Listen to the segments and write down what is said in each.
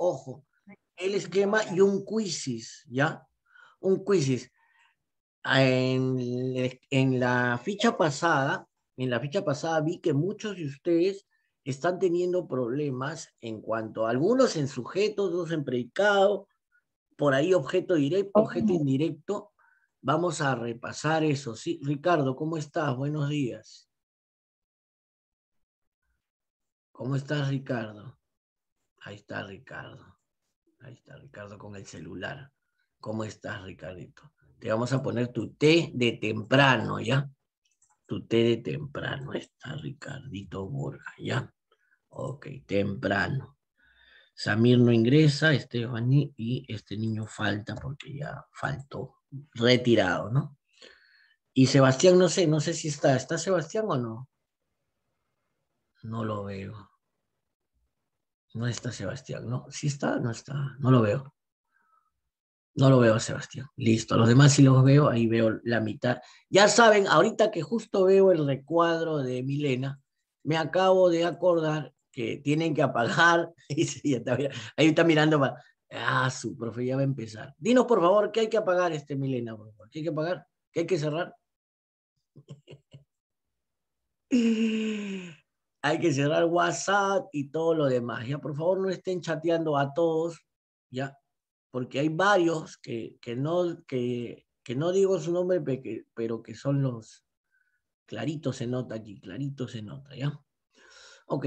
ojo, el esquema y un quizzes, ¿ya? Un quizzes. En la ficha pasada, vi que muchos de ustedes están teniendo problemas en cuanto a algunos en sujeto, otros en predicado, por ahí objeto directo, objeto indirecto. Vamos a repasar eso, ¿sí? Ricardo, ¿cómo estás? Buenos días. ¿Cómo estás, Ricardo? Ahí está Ricardo. Ahí está Ricardo con el celular. ¿Cómo estás, Ricardito? Te vamos a poner tu té de temprano, ¿ya? Tu té de temprano. Está Ricardito Borja, ¿ya? Ok, temprano. Samir no ingresa, Estefany, y este niño falta porque ya faltó. Retirado, ¿no? Y Sebastián, no sé si está. ¿Está Sebastián o no? No lo veo. No está Sebastián, ¿no? ¿Sí está? No está. No lo veo. No lo veo a Sebastián. Listo. Los demás sí los veo. Ahí veo la mitad. Ya saben, ahorita que justo veo el recuadro de Milena, me acabo de acordar que tienen que apagar. Ahí está mirando para. Ah, su profe ya va a empezar. Dinos, por favor, ¿qué hay que apagar, Milena? Por favor? ¿Qué hay que apagar? ¿Qué hay que cerrar? Hay que cerrar WhatsApp y todo lo demás. Ya, por favor, no estén chateando a todos, ya, porque hay varios que no digo su nombre, pero que son los claritos se nota aquí, clarito se nota, ¿ya? Ok.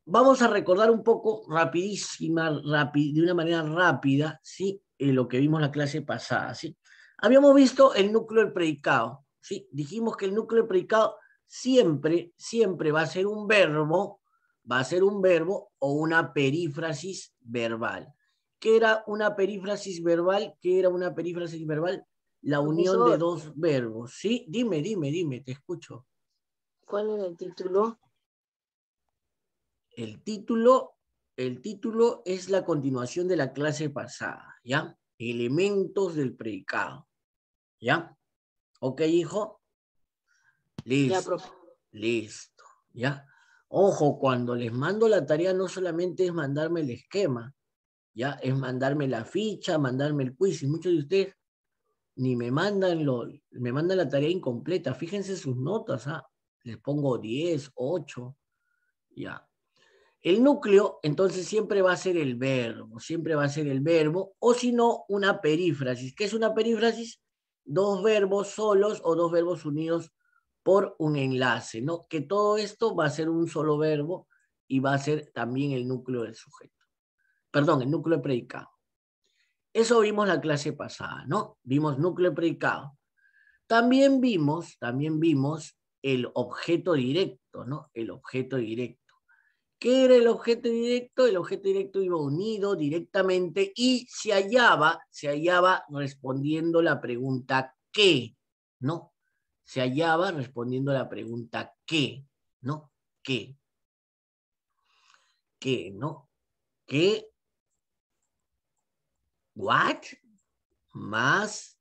Vamos a recordar un poco de una manera rápida, ¿sí? Lo que vimos la clase pasada, ¿sí? Habíamos visto el núcleo del predicado, ¿sí? Dijimos que el núcleo del predicado siempre va a ser un verbo, o una perífrasis verbal. ¿Qué era una perífrasis verbal? ¿Qué era una perífrasis verbal? La unión de dos verbos, ¿sí? Dime, te escucho. ¿Cuál era el título? El título es la continuación de la clase pasada, ¿ya? Elementos del predicado, ¿ya? ¿Ok, hijo? Listo, Ya, profe. listo, ¿ya? Ojo, cuando les mando la tarea no solamente es mandarme el esquema, ¿ya? Es mandarme la ficha, mandarme el quiz, y muchos de ustedes ni me mandan la tarea incompleta. Fíjense sus notas, ¿ah? Les pongo 10, 8, ya. El núcleo, entonces, siempre va a ser el verbo, o si no, una perífrasis. ¿Qué es una perífrasis? Dos verbos solos o dos verbos unidos por un enlace, ¿no? Que todo esto va a ser un solo verbo y va a ser también el núcleo del sujeto. Perdón, el núcleo de predicado. Eso vimos la clase pasada, ¿no? Vimos núcleo de predicado. También vimos el objeto directo, ¿no? El objeto directo. ¿Qué era el objeto directo? El objeto directo iba unido directamente y se hallaba respondiendo la pregunta ¿qué? ¿No? Se hallaba respondiendo la pregunta ¿qué? ¿No? ¿Qué? ¿Qué? ¿No? ¿Qué? ¿What? Más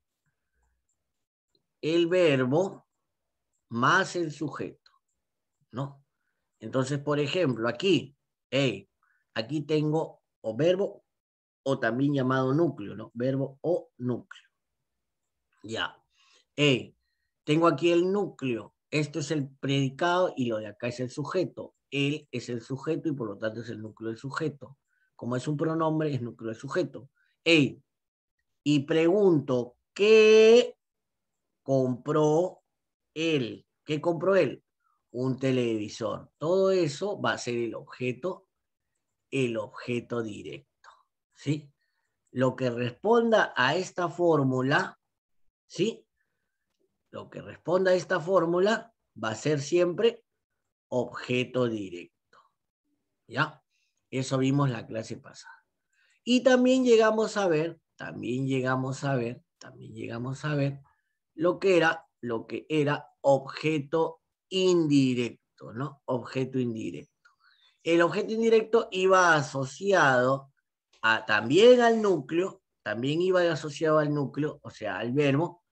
el verbo más el sujeto, ¿no? Entonces, por ejemplo, aquí tengo o verbo o también llamado núcleo, ¿no? Verbo o núcleo. Ya. Tengo aquí el núcleo. Esto es el predicado y lo de acá es el sujeto. Él es el sujeto y por lo tanto es el núcleo del sujeto. Como es un pronombre, es núcleo del sujeto. Y pregunto, ¿qué compró él? ¿Qué compró él? Un televisor. Todo eso va a ser el objeto directo. ¿Sí? Lo que responda a esta fórmula, ¿sí? Lo que responda a esta fórmula va a ser siempre objeto directo. ¿Ya? Eso vimos la clase pasada. Y también llegamos a ver lo que era objeto indirecto, ¿no? Objeto indirecto. El objeto indirecto iba asociado también al núcleo, o sea, al verbo,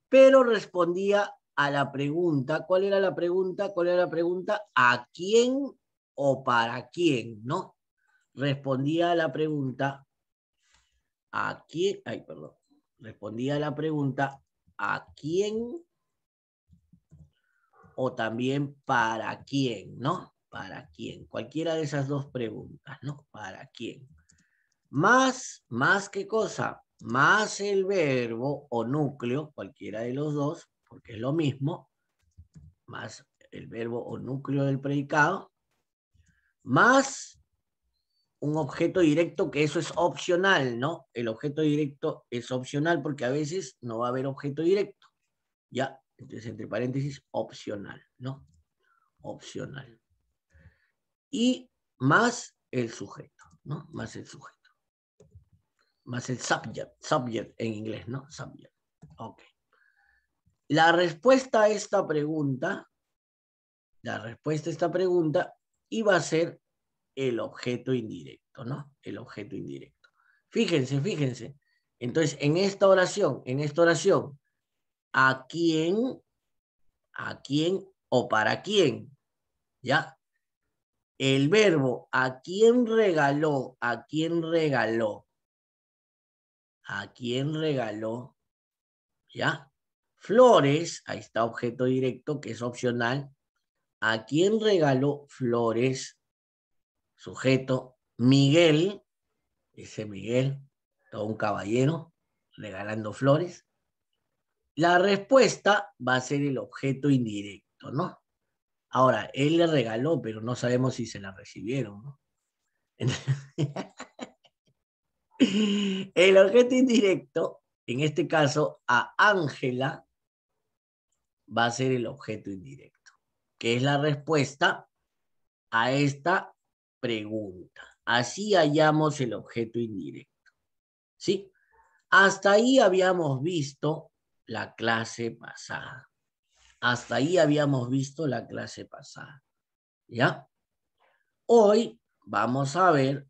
pero respondía a la pregunta. ¿Cuál era la pregunta? ¿A quién o para quién? ¿No? respondía a la pregunta ¿a quién? Respondía a la pregunta ¿a quién? O también ¿para quién? ¿No? ¿Para quién? Cualquiera de esas dos preguntas, ¿no? ¿Para quién? Más ¿qué cosa? Más el verbo o núcleo, cualquiera de los dos, porque es lo mismo, más el verbo o núcleo del predicado, más un objeto directo, que eso es opcional, ¿no? El objeto directo es opcional porque a veces no va a haber objeto directo, ¿ya? Entonces, entre paréntesis, opcional, ¿no? Opcional. Y más el sujeto, ¿no? Más el sujeto. Más el subject en inglés, ¿no? Subject. Ok. La respuesta a esta pregunta iba a ser el objeto indirecto, ¿no? El objeto indirecto. Fíjense, fíjense. Entonces, en esta oración, ¿a quién o para quién? ¿Ya? El verbo ¿a quién regaló? ¿A quién regaló? ¿A quién regaló? ¿Ya? Flores, ahí está objeto directo que es opcional. ¿A quién regaló flores? Sujeto. Miguel, ese Miguel, todo un caballero, regalando flores. La respuesta va a ser el objeto indirecto, ¿no? Ahora, él le regaló, pero no sabemos si se la recibieron, ¿no? El objeto indirecto, en este caso, a Ángela, va a ser el objeto indirecto, que es la respuesta a esta pregunta. Así hallamos el objeto indirecto, ¿sí? Hasta ahí habíamos visto la clase pasada. Hasta ahí habíamos visto la clase pasada, ¿ya? Hoy vamos a ver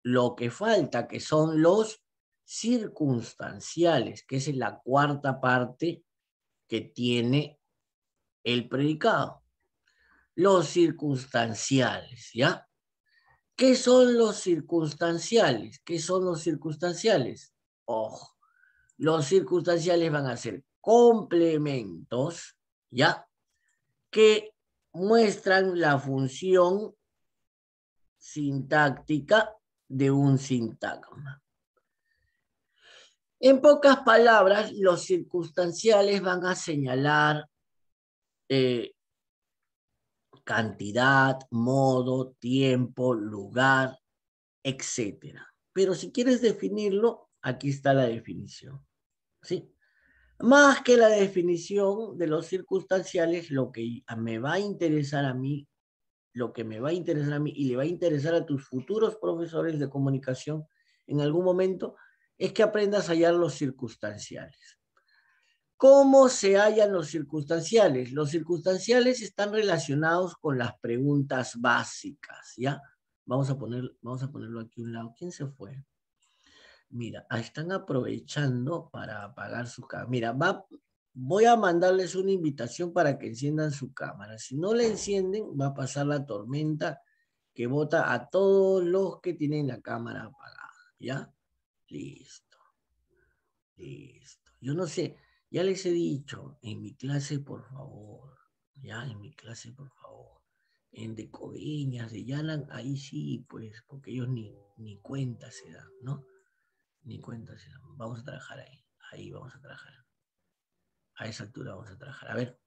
lo que falta, que son los circunstanciales, que es la cuarta parte que tiene el predicado. Los circunstanciales, ¿ya? ¿Qué son los circunstanciales? ¿Qué son los circunstanciales? Ojo, los circunstanciales van a ser complementos, ¿ya? Que muestran la función sintáctica de un sintagma. En pocas palabras, los circunstanciales van a señalar cantidad, modo, tiempo, lugar, etc. Pero si quieres definirlo, aquí está la definición, ¿sí? Más que la definición de los circunstanciales, lo que me va a interesar a mí, y le va a interesar a tus futuros profesores de comunicación en algún momento, es que aprendas a hallar los circunstanciales. ¿Cómo se hallan los circunstanciales? Los circunstanciales están relacionados con las preguntas básicas, ¿ya? Vamos a ponerlo aquí a un lado. ¿Quién se fue? Mira, están aprovechando para apagar su cámara. Mira, voy a mandarles una invitación para que enciendan su cámara. Si no la encienden, va a pasar la tormenta que bota a todos los que tienen la cámara apagada, ¿ya? Listo. Listo. Yo no sé, ya les he dicho, en mi clase, por favor, ya, en mi clase, por favor, en de Coveñas, de Yalan, ahí sí, pues, porque ellos ni cuenta se dan, ¿no? Ni cuenta se dan. Vamos a trabajar ahí vamos a trabajar. A esa altura vamos a trabajar. A ver,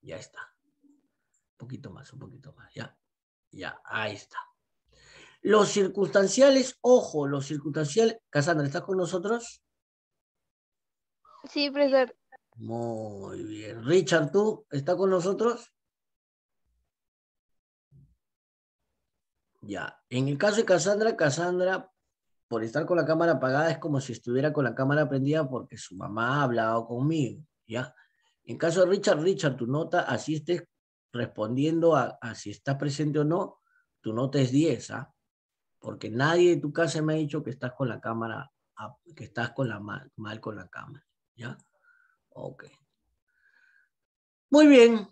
ya está. Un poquito más, ya, ahí está. Los circunstanciales, ojo, los circunstanciales. Cassandra, ¿estás con nosotros? Sí, profesor. Muy bien. Richard, ¿tú estás con nosotros? Ya. En el caso de Cassandra, por estar con la cámara apagada, es como si estuviera con la cámara prendida porque su mamá ha hablado conmigo, ¿ya? En caso de Richard, tu nota, así estés respondiendo a si estás presente o no, tu nota es 10, ¿ah? Porque nadie de tu casa me ha dicho que estás con la cámara, que estás con mal con la cámara, ¿ya? Ok. Muy bien.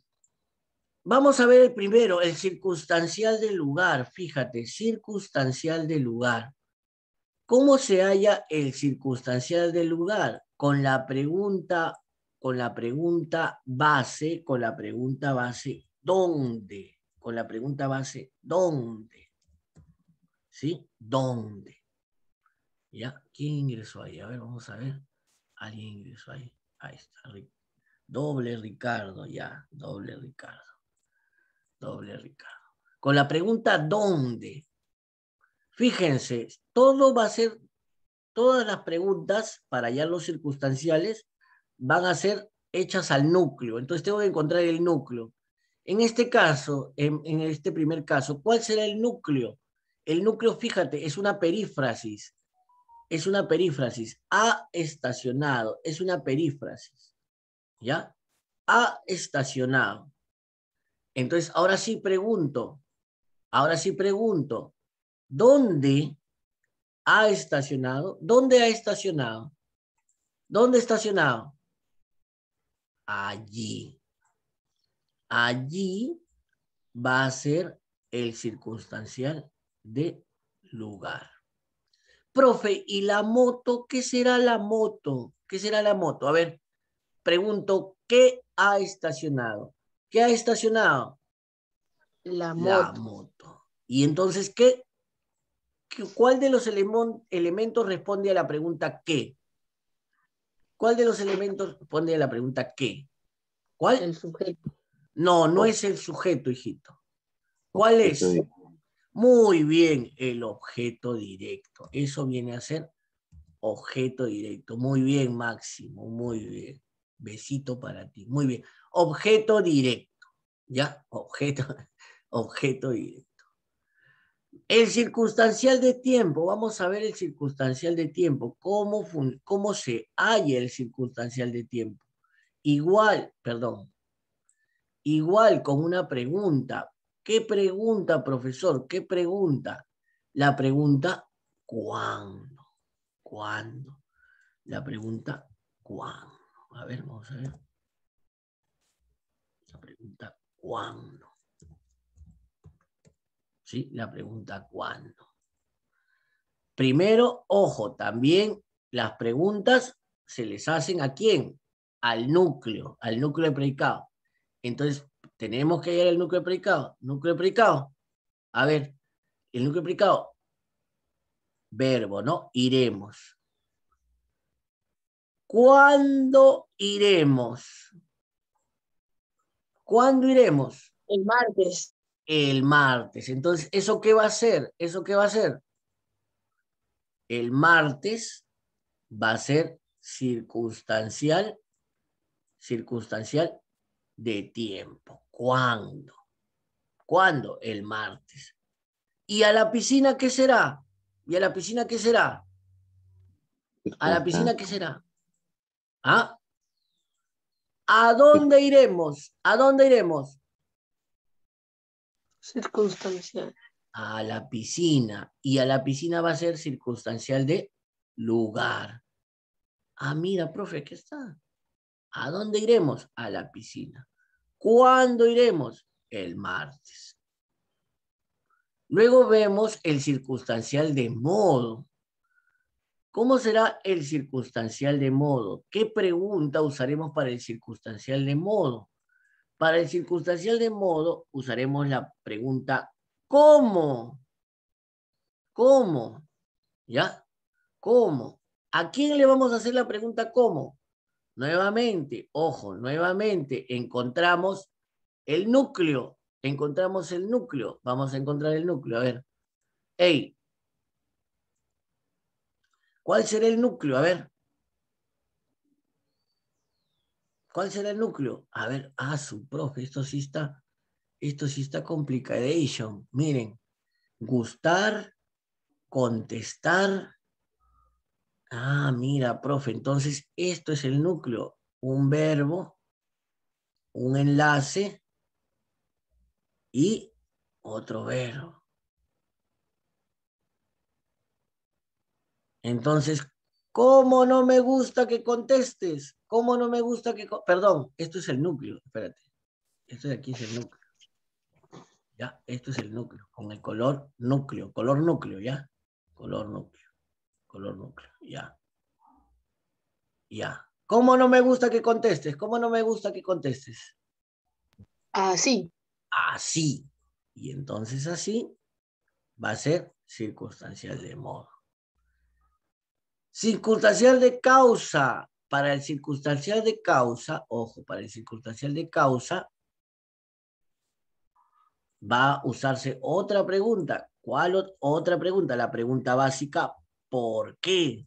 Vamos a ver el primero, el circunstancial del lugar. Fíjate, circunstancial del lugar. ¿Cómo se halla el circunstancial del lugar? Con la pregunta base, ¿dónde? Con la pregunta base, ¿dónde? ¿Sí? ¿Dónde? ¿Ya? ¿Quién ingresó ahí? A ver, vamos a ver. ¿Alguien ingresó ahí? Ahí está. Doble Ricardo, ya. Doble Ricardo. Doble Ricardo. Con la pregunta ¿dónde? Fíjense, todo va a ser, todas las preguntas para hallar los circunstanciales van a ser hechas al núcleo. Entonces tengo que encontrar el núcleo. En este caso, en este primer caso, ¿cuál será el núcleo? El núcleo, fíjate, es una perífrasis. Es una perífrasis. Ha estacionado. Es una perífrasis. ¿Ya? Ha estacionado. Entonces, ahora sí pregunto, ¿dónde ha estacionado? ¿Dónde ha estacionado? ¿Dónde ha estacionado? Allí. Allí va a ser el circunstancial de lugar. Profe, ¿y la moto? ¿Qué será la moto? ¿Qué será la moto? A ver, pregunto, ¿qué ha estacionado? ¿Qué ha estacionado? La La moto. moto. Y entonces, ¿cuál de los elementos responde a la pregunta qué? ¿Cuál de los elementos responde a la pregunta qué? ¿Cuál? El sujeto. No, no Ob- es el sujeto, hijito. ¿Cuál Objeto es? Muy bien, el objeto directo. Eso viene a ser objeto directo. Muy bien, Máximo, muy bien. Besito para ti. Muy bien. Objeto directo. ¿Ya? Objeto directo. El circunstancial de tiempo. Vamos a ver el circunstancial de tiempo. ¿Cómo se halla el circunstancial de tiempo? Igual con una pregunta. ¿Qué pregunta, profesor? ¿Qué pregunta? La pregunta, ¿cuándo? ¿Cuándo? La pregunta, ¿cuándo? A ver, vamos a ver. La pregunta, ¿cuándo? ¿Sí? La pregunta, ¿cuándo? Primero, ojo, también las preguntas se les hacen ¿a quién? Al núcleo de predicado. Entonces, tenemos que hallar el núcleo de predicado. Núcleo de predicado. A ver, el núcleo de predicado, verbo, ¿no? Iremos. ¿Cuándo iremos? ¿Cuándo iremos? El martes. El martes. Entonces, ¿eso qué va a ser? ¿Eso qué va a ser? El martes va a ser circunstancial de tiempo. ¿Cuándo? ¿Cuándo? El martes. ¿Y a la piscina qué será? ¿Y a la piscina qué será? ¿A la piscina qué será? ¿Ah? ¿A dónde iremos? ¿A dónde iremos? Circunstancial. A la piscina. Y a la piscina va a ser circunstancial de lugar. Ah, mira, profe, ¿qué está? ¿A dónde iremos? A la piscina. ¿Cuándo iremos? El martes. Luego vemos el circunstancial de modo. ¿Cómo será el circunstancial de modo? ¿Qué pregunta usaremos para el circunstancial de modo? Para el circunstancial de modo usaremos la pregunta ¿cómo? ¿Cómo? ¿Ya? ¿Cómo? ¿A quién le vamos a hacer la pregunta cómo? Nuevamente, ojo, nuevamente encontramos el núcleo. Encontramos el núcleo. Vamos a encontrar el núcleo. A ver. Hey, ¿cuál será el núcleo? A ver. ¿Cuál será el núcleo? A ver, su profe, esto sí está complicadation. Miren, gustar, contestar. Mira, profe, entonces esto es el núcleo. Un verbo, un enlace y otro verbo. Entonces, ¿cómo no me gusta que contestes? ¿Cómo no me gusta que... Perdón, esto es el núcleo, espérate. Esto de aquí es el núcleo. Ya, esto es el núcleo, con el color núcleo, ¿ya? Color núcleo, ya. Ya. ¿Cómo no me gusta que contestes? ¿Cómo no me gusta que contestes? Así. Así. Y entonces así va a ser circunstancial de modo. Circunstancial de causa. Para el circunstancial de causa, ojo, para el circunstancial de causa va a usarse otra pregunta. ¿Cuál otra pregunta? La pregunta básica, ¿por qué?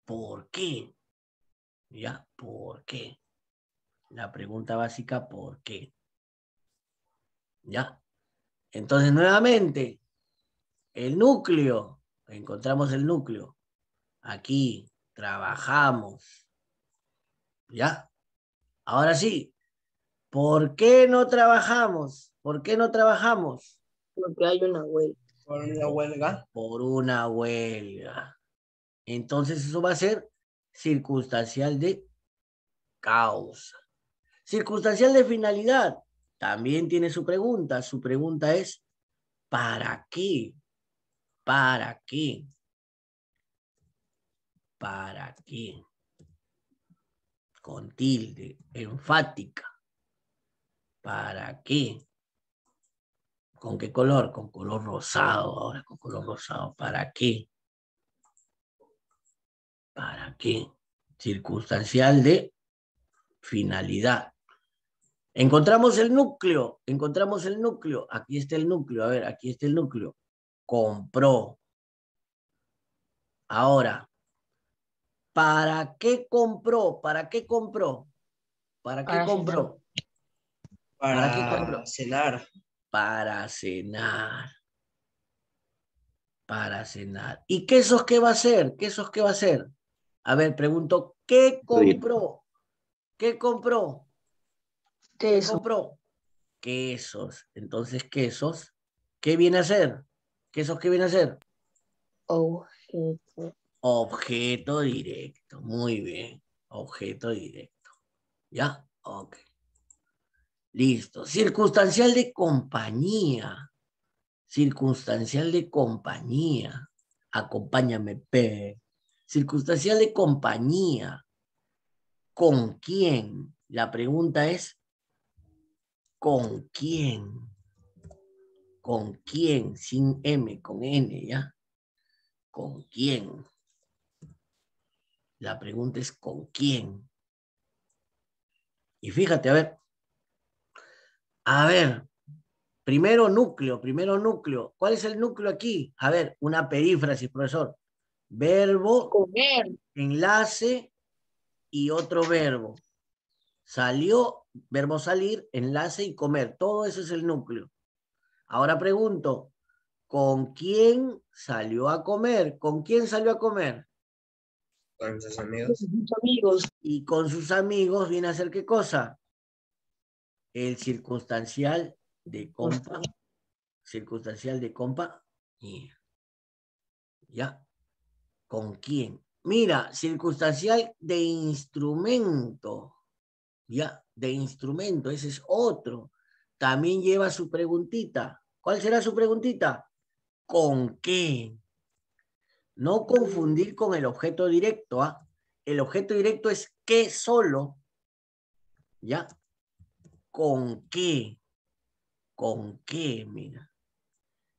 ¿Por qué? ¿Ya? ¿Por qué? La pregunta básica, ¿por qué? ¿Ya? Entonces, nuevamente, el núcleo, encontramos el núcleo. Aquí, trabajamos. ¿Ya? Ahora sí, ¿por qué no trabajamos? ¿Por qué no trabajamos? Porque hay una huelga. Por la huelga. Por una huelga. Entonces, eso va a ser circunstancial de causa. Circunstancial de finalidad. También tiene su pregunta. Su pregunta es, ¿para qué? ¿Para qué? ¿Para qué? Con tilde, enfática. ¿Para qué? ¿Con qué color? Con color rosado, ahora con color rosado. ¿Para qué? ¿Para qué? Circunstancial de finalidad. Encontramos el núcleo, aquí está el núcleo, a ver, aquí está el núcleo. Compró. Ahora, ¿para qué compró? ¿Para qué compró? ¿Para qué Para cenar. compró? ¿Para qué compró? Para cenar. Para cenar. Para cenar. ¿Y quesos qué va a hacer? ¿Quesos qué va a hacer? A ver, pregunto, ¿qué compró? ¿Qué compró? ¿Qué Queso. compró? Quesos. Entonces, quesos, ¿qué viene a ser? ¿Quesos qué viene a ser? Objeto. Objeto directo. Muy bien. Objeto directo. ¿Ya? Ok. Listo. Circunstancial de compañía. Circunstancial de compañía. Acompáñame, P. Circunstancial de compañía. ¿Con quién? La pregunta es, ¿con quién? ¿Con quién? Sin M, con N, ¿ya? ¿Con quién? La pregunta es, ¿con quién? Y fíjate, a ver, primero núcleo. ¿Cuál es el núcleo aquí? A ver, una perífrasis, profesor. Verbo, Comer. enlace y otro verbo. Salió, verbo salir, enlace y comer. Todo eso es el núcleo. Ahora pregunto, ¿con quién salió a comer? ¿Con quién salió a comer? Con sus amigos. Sus amigos. Y con sus amigos viene a hacer ¿qué cosa? El circunstancial de compa. Circunstancial de compa. ¿Ya? ¿Con quién? Mira, circunstancial de instrumento. ¿Ya? De instrumento, ese es otro. También lleva su preguntita. ¿Cuál será su preguntita? ¿Con qué? No confundir con el objeto directo. ¿Ah? El objeto directo es qué solo. ¿Ya? ¿Con qué? ¿Con qué? Mira.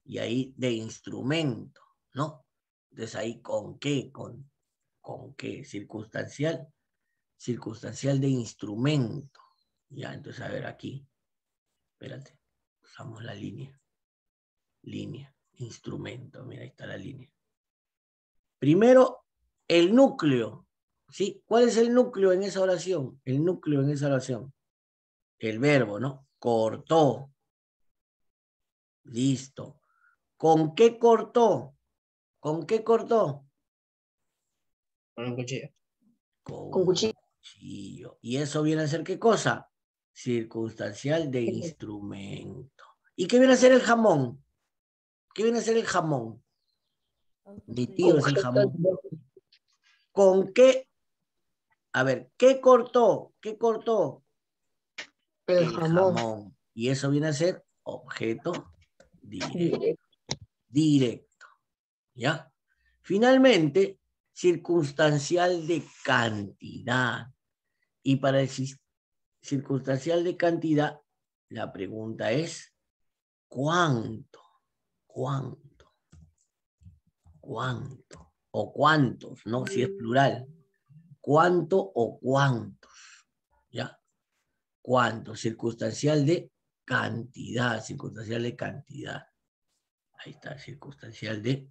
Y ahí de instrumento, ¿no? Entonces ahí con qué, con qué, circunstancial de instrumento. Ya, entonces a ver aquí, espérate, usamos la línea, instrumento, mira, ahí está la línea. Primero, el núcleo, ¿sí? ¿Cuál es el núcleo en esa oración? El núcleo en esa oración. El verbo, ¿no? Cortó. Listo. ¿Con qué cortó? ¿Con qué cortó? Con un cuchillo. Con Con un cuchillo. cuchillo. ¿Y eso viene a ser qué cosa? Circunstancial de instrumento. ¿Y qué viene a ser el jamón? ¿Qué viene a ser el jamón? Mi tío es el Objeto. jamón. ¿Con qué? A ver, ¿qué cortó? ¿Qué cortó? El El jamón. jamón. Y eso viene a ser objeto directo. Directo. Directo. ¿Ya? Finalmente, circunstancial de cantidad. Y para el circunstancial de cantidad, la pregunta es, ¿cuánto? ¿Cuánto? ¿Cuánto? O cuántos, ¿no? Si es plural. ¿Cuánto o cuántos? ¿Ya? ¿Cuánto? Circunstancial de cantidad, circunstancial de cantidad. Ahí está, circunstancial de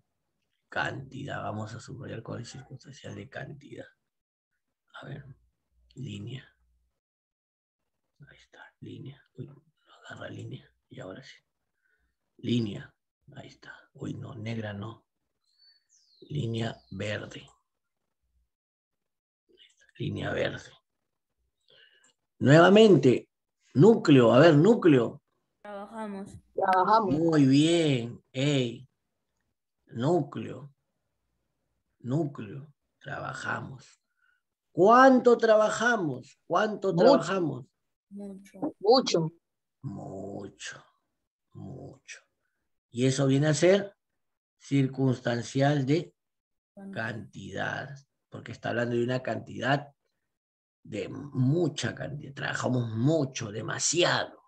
cantidad. Vamos a subrayar con el circunstancial de cantidad. A ver, línea. Ahí está, línea. Uy, no agarra línea. Y ahora sí. Línea. Ahí está. Uy, no, negra no. Línea verde. Línea verde. Nuevamente, núcleo. A ver, núcleo. Trabajamos. Trabajamos. Muy bien. Ey. Núcleo. Núcleo. Trabajamos. ¿Cuánto trabajamos? ¿Cuánto Mucho. trabajamos? Mucho. Mucho. Mucho. Mucho. Y eso viene a ser circunstancial de cantidad, porque está hablando de una cantidad, de mucha cantidad. Trabajamos mucho, demasiado.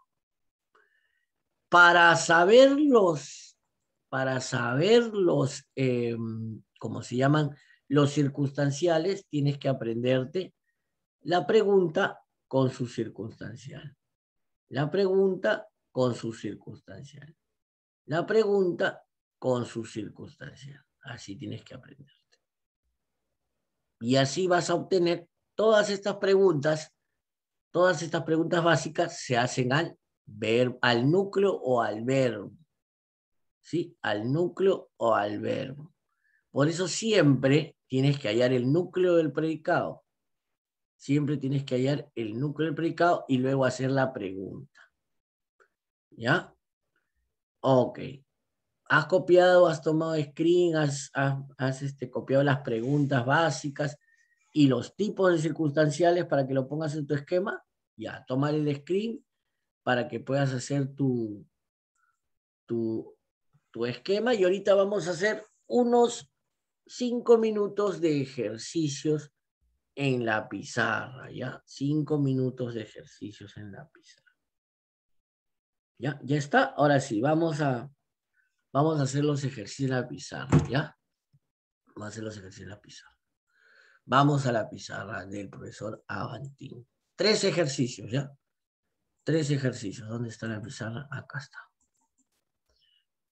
Para saber los, ¿cómo se llaman? Los circunstanciales, tienes que aprenderte la pregunta con su circunstancial. La pregunta con su circunstancial. La pregunta con su circunstancial. Así tienes que aprenderte. Y así vas a obtener todas estas preguntas básicas se hacen al núcleo o al verbo. ¿Sí? Al núcleo o al verbo. Por eso siempre tienes que hallar el núcleo del predicado. Siempre tienes que hallar el núcleo del predicado y luego hacer la pregunta. ¿Ya? Ok. ¿Has copiado, has tomado screen, has copiado las preguntas básicas y los tipos de circunstanciales para que lo pongas en tu esquema? Ya, tomar el screen para que puedas hacer tu esquema y ahorita vamos a hacer unos 5 minutos de ejercicios en la pizarra, ¿ya? 5 minutos de ejercicios en la pizarra. ¿Ya? ¿Ya está? Ahora sí, vamos a hacer los ejercicios en la pizarra, ¿ya? Vamos a hacer los ejercicios en la pizarra. Vamos a la pizarra del profesor Avantín. 3 ejercicios, ¿ya? 3 ejercicios. ¿Dónde está la pizarra? Acá está.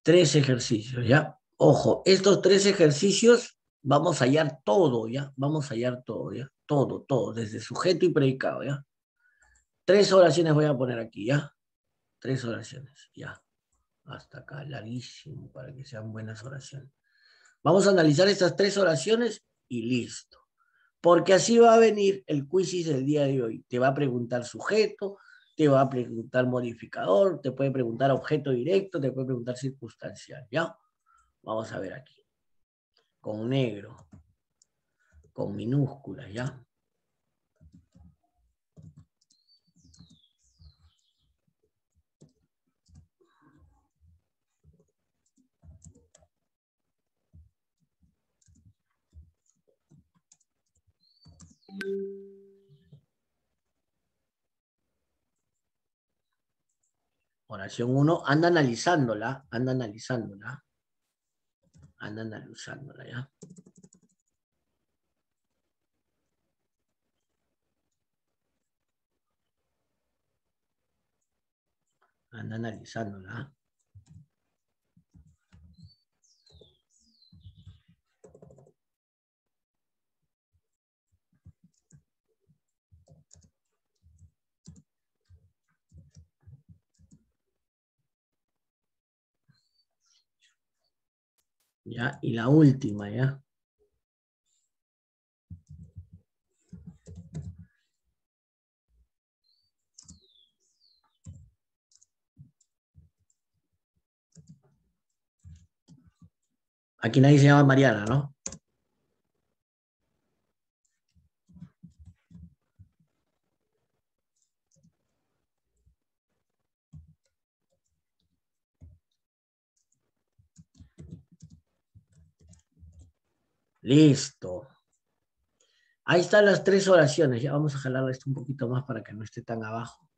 3 ejercicios, ¿ya? Ojo, estos 3 ejercicios vamos a hallar todo, ¿ya? Vamos a hallar todo, ¿ya? Todo, todo, desde sujeto y predicado, ¿ya? 3 oraciones voy a poner aquí, ¿ya? 3 oraciones, ya. Hasta acá, larguísimo, para que sean buenas oraciones. Vamos a analizar estas 3 oraciones y listo. Porque así va a venir el quiz del día de hoy. Te va a preguntar sujeto, te va a preguntar modificador, te puede preguntar objeto directo, te puede preguntar circunstancial, ¿ya? Vamos a ver aquí. Con negro, con minúsculas, ¿ya? Oración 1, anda analizándola, ¿ya? Anda analizándola. ¿Ya? Y la última, ¿ya? Aquí nadie se llama Mariana, ¿no? Listo. Ahí están las 3 oraciones. Ya vamos a jalar esto un poquito más para que no esté tan abajo.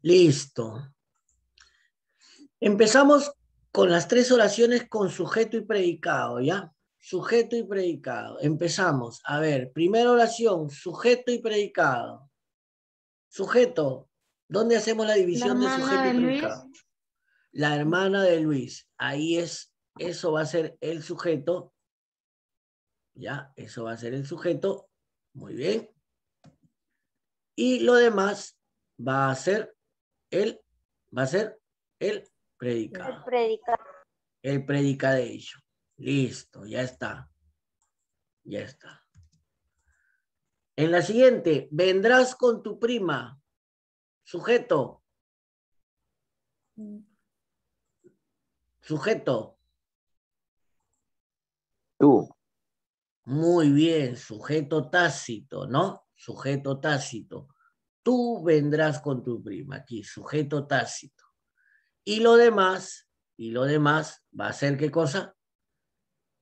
Listo. Empezamos con las 3 oraciones con sujeto y predicado, ¿ya? Sujeto y predicado. Empezamos. A ver, primera oración, sujeto y predicado. Sujeto. ¿Dónde hacemos la división de sujeto y predicado? La hermana de Luis. Ahí es, eso va a ser el sujeto. ¿Ya? Eso va a ser el sujeto. Muy bien. Y lo demás va a ser el predicado. El predicadillo. Listo, ya está. Ya está. En la siguiente, vendrás con tu prima. Sujeto. Sujeto. Tú. Muy bien, sujeto tácito, ¿no? Sujeto tácito. Tú vendrás con tu prima. Aquí, sujeto tácito. Y lo demás va a ser ¿qué cosa?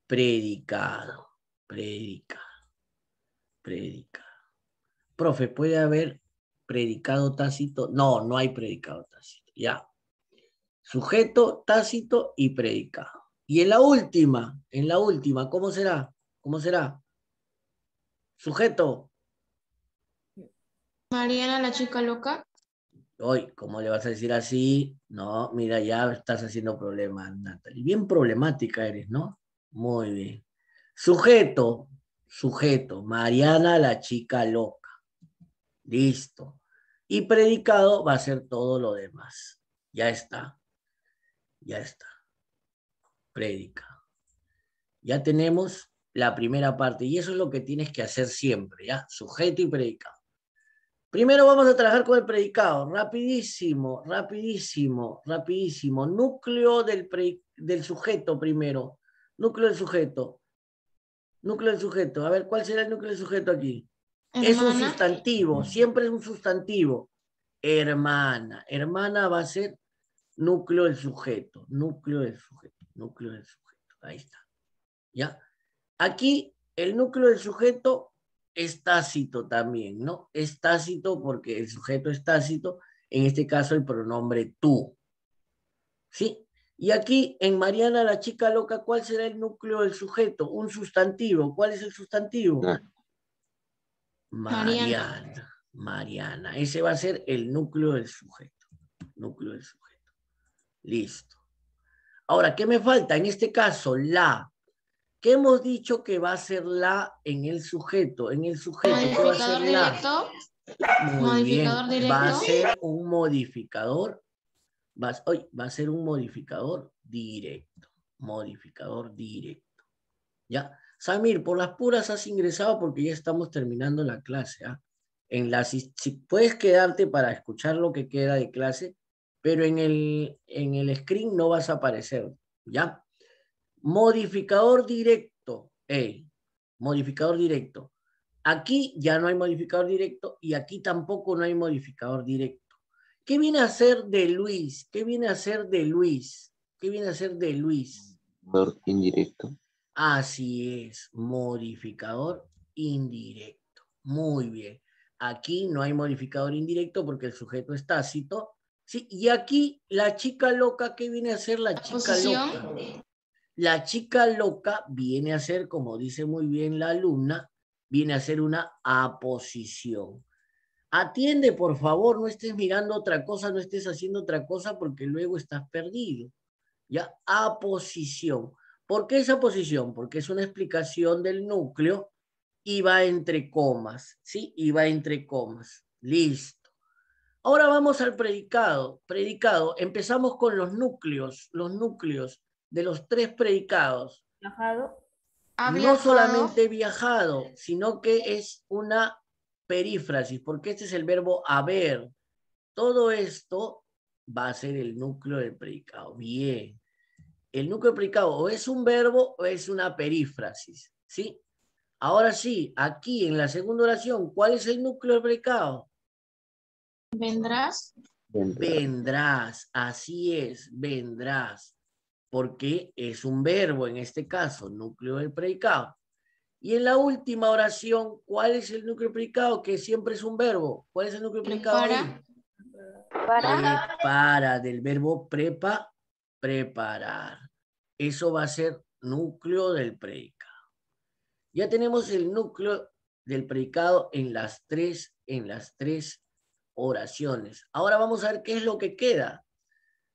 Predicado. Predicado. Predicado. Profe, ¿puede haber predicado tácito? No, no hay predicado tácito. Ya. Sujeto, tácito y predicado. Y en la última, ¿cómo será? ¿Cómo será? Sujeto. Mariana, la chica loca. Hoy, ¿cómo le vas a decir así? No, mira, ya estás haciendo problemas, Natalie. Bien problemática eres, ¿no? Muy bien. Sujeto, Mariana, la chica loca. Listo. Y predicado va a ser todo lo demás. Ya está. Ya está. Predicado. Ya tenemos la primera parte. Y eso es lo que tienes que hacer siempre, ¿ya? Sujeto y predicado. Primero vamos a trabajar con el predicado. Rapidísimo, rapidísimo, rapidísimo. Núcleo del sujeto primero. Núcleo del sujeto. Núcleo del sujeto. A ver, ¿cuál será el núcleo del sujeto aquí? Hermana. Es un sustantivo. Siempre es un sustantivo. Hermana. Hermana va a ser núcleo del sujeto. Núcleo del sujeto. Núcleo del sujeto. Ahí está. ¿Ya? Aquí el núcleo del sujeto es tácito también, ¿no? Es tácito porque el sujeto es tácito, en este caso el pronombre tú. ¿Sí? Y aquí en Mariana, la chica loca, ¿cuál será el núcleo del sujeto? Un sustantivo. ¿Cuál es el sustantivo? No. Mariana. Mariana. Ese va a ser el núcleo del sujeto. Núcleo del sujeto. Listo. Ahora, ¿qué me falta? En este caso, la. ¿Qué hemos dicho que va a ser la en el sujeto? En el sujeto, ¿qué va a ser la? Directo. Muy bien. Modificador directo. Va a ser un modificador. Va a ser un modificador directo. Modificador directo. ¿Ya? Samir, por las puras has ingresado porque ya estamos terminando la clase. ¿Ah? Si puedes quedarte para escuchar lo que queda de clase, pero en el screen no vas a aparecer. ¿Ya? Modificador directo. Modificador directo. Aquí ya no hay modificador directo y aquí tampoco no hay modificador directo. ¿Qué viene a ser de Luis? ¿Qué viene a ser de Luis? ¿Qué viene a ser de Luis? Indirecto. Así es, modificador indirecto. Muy bien. Aquí no hay modificador indirecto porque el sujeto es tácito. Sí, y aquí la chica loca, ¿qué viene a ser la chica loca? La chica loca viene a ser, como dice muy bien la alumna, viene a ser una aposición. Atiende, por favor, no estés mirando otra cosa, no estés haciendo otra cosa porque luego estás perdido. ¿Ya? Aposición. ¿Por qué esa posición? Porque es una explicación del núcleo y va entre comas, ¿sí? Y va entre comas. Listo. Ahora vamos al predicado. Predicado, empezamos con los núcleos de los 3 predicados. Viajado. No solamente viajado, sino que es una perífrasis, porque este es el verbo haber. Todo esto va a ser el núcleo del predicado. Bien. El núcleo del predicado o es un verbo o es una perífrasis, ¿sí? Ahora sí, aquí en la segunda oración, ¿cuál es el núcleo del predicado? Vendrás. Vendrás, así es, vendrás, porque es un verbo en este caso, núcleo del predicado. Y en la última oración, ¿cuál es el núcleo predicado? Que siempre es un verbo. ¿Cuál es el núcleo predicado ahí? Prepara, del verbo preparar. Eso va a ser núcleo del predicado. Ya tenemos el núcleo del predicado en las tres oraciones. Ahora vamos a ver qué es lo que queda.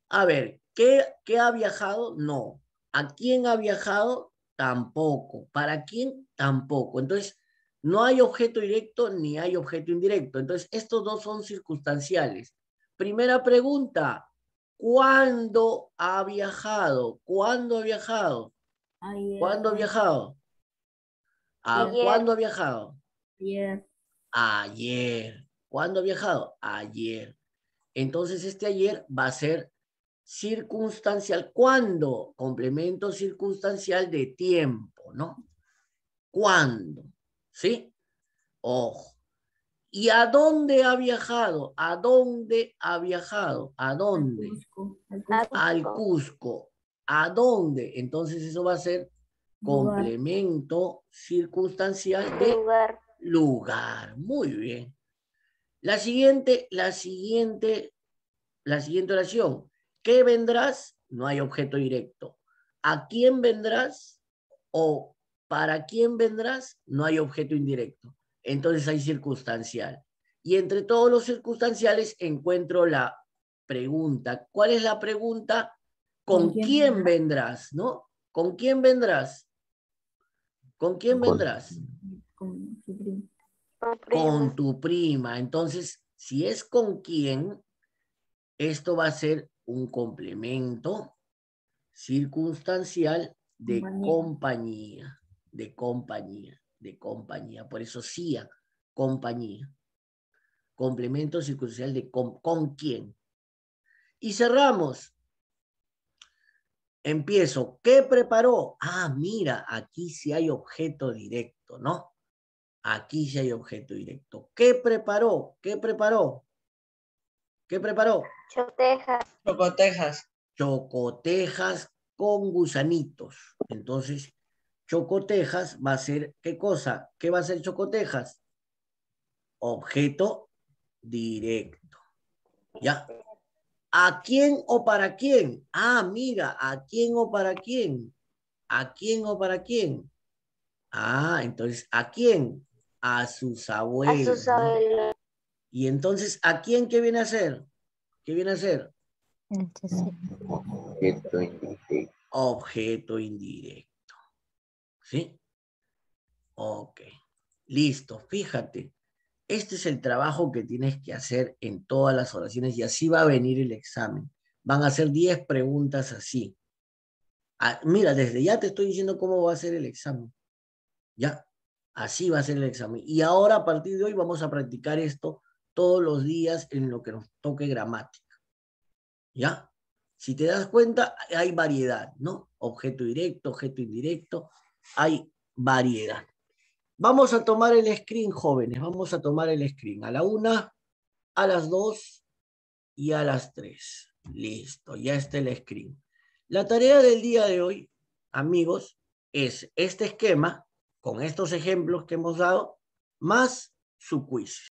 A ver, ¿qué ha viajado? No. ¿A quién ha viajado? Tampoco. ¿Para quién? Tampoco. Entonces, no hay objeto directo ni hay objeto indirecto. Entonces, estos dos son circunstanciales. Primera pregunta, ¿cuándo ha viajado? ¿Cuándo ha viajado? Ayer. ¿Cuándo ha viajado? Ayer. ¿Cuándo ha viajado? Ayer. Ayer. ¿Cuándo ha viajado? Ayer. Entonces, este ayer va a ser circunstancial. ¿Cuándo? Complemento circunstancial de tiempo, ¿no? ¿Cuándo? ¿Sí? Ojo. ¿Y a dónde ha viajado? ¿A dónde ha viajado? ¿A dónde? Al Cusco. ¿A dónde? Entonces eso va a ser complemento circunstancial de lugar. Muy bien. La siguiente oración. ¿Qué vendrás? No hay objeto directo. ¿A quién vendrás? O ¿para quién vendrás? No hay objeto indirecto. Entonces hay circunstancial. Y entre todos los circunstanciales encuentro la pregunta. ¿Cuál es la pregunta? ¿Con quién vendrás? ¿No? ¿Con quién vendrás? ¿Con quién vendrás? Con su primo. Con tu prima. Entonces, si es con quién, esto va a ser un complemento circunstancial de compañía. De compañía. Por eso sí, compañía. Complemento circunstancial de con quién. Y cerramos. Empiezo. ¿Qué preparó? Ah, mira, aquí sí hay objeto directo, ¿no? Aquí sí hay objeto directo. ¿Qué preparó? ¿Qué preparó? ¿Qué preparó? Chocotejas. Chocotejas con gusanitos. Entonces, chocotejas va a ser, ¿qué cosa? ¿Qué va a ser chocotejas? Objeto directo. ¿Ya? ¿A quién o para quién? Ah, mira, ¿a quién o para quién? ¿A quién o para quién? Ah, entonces, ¿a quién? A sus abuelos. ¿No? Y entonces, ¿a quién qué viene a ser? ¿Qué viene a ser? Objeto indirecto. Objeto indirecto. ¿Sí? Ok. Listo, fíjate. Este es el trabajo que tienes que hacer en todas las oraciones y así va a venir el examen. Van a ser 10 preguntas así. Ah, mira, desde ya te estoy diciendo cómo va a ser el examen. Ya, así va a ser el examen. Y ahora, a partir de hoy, vamos a practicar esto todos los días en lo que nos toque gramática. ¿Ya? Si te das cuenta, hay variedad, ¿no? Objeto directo, objeto indirecto, hay variedad. Vamos a tomar el screen, jóvenes, vamos a tomar el screen. A la 1, a las 2 y a las 3. Listo, ya está el screen. La tarea del día de hoy, amigos, es este esquema, con estos ejemplos que hemos dado, más su quiz.